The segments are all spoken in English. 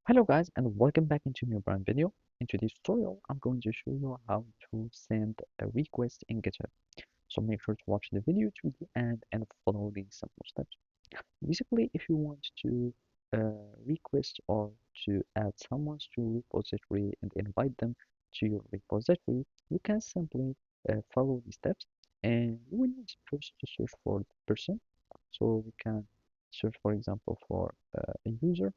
Hello guys and welcome back into my brand video. In today's tutorial, I'm going to show you how to send a request in GitHub. So make sure to watch the video to the end and follow these simple steps. Basically, if you want to request or to add someone to your repository and invite them to your repository, you can simply follow these steps and you will need first to search for the person. So we can search, for example, for a user.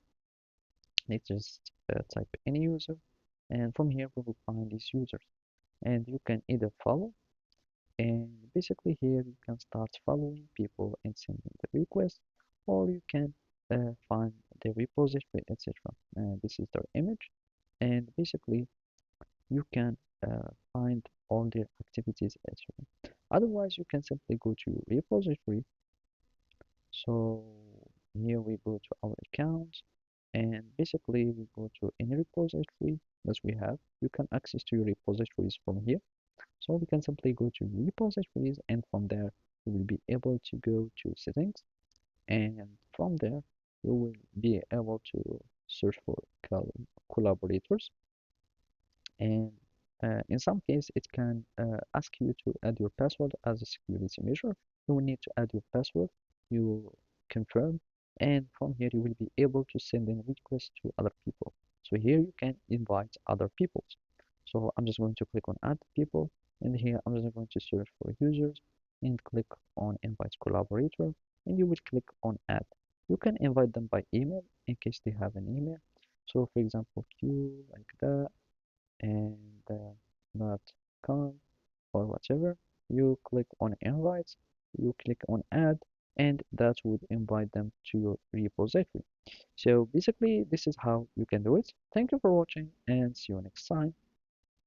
Let's just type any user, and from here we will find these users. And you can either follow, and basically here you can start following people and sending the request, or you can find the repository, etc. This is their image, and basically you can find all their activities, etc. Otherwise, you can simply go to repository. So here we go to our account, and basically we go to any repository that we have. You can access to your repositories from here. So we can simply go to repositories, and from there you will be able to go to settings, and from there you will be able to search for collaborators. And in some case it can ask you to add your password as a security measure. You will need to add your password, you confirm, and from here you will be able to send in requests to other people. So here you can invite other people. So I'm just going to click on add people, and here I'm just going to search for users and click on invite collaborator, and you will click on add. You can invite them by email in case they have an email. So for example, Q like that, and not com or whatever. You click on invite, you click on add, and that would invite them to your repository. So basically this is how you can do it. Thank you for watching and see you next time.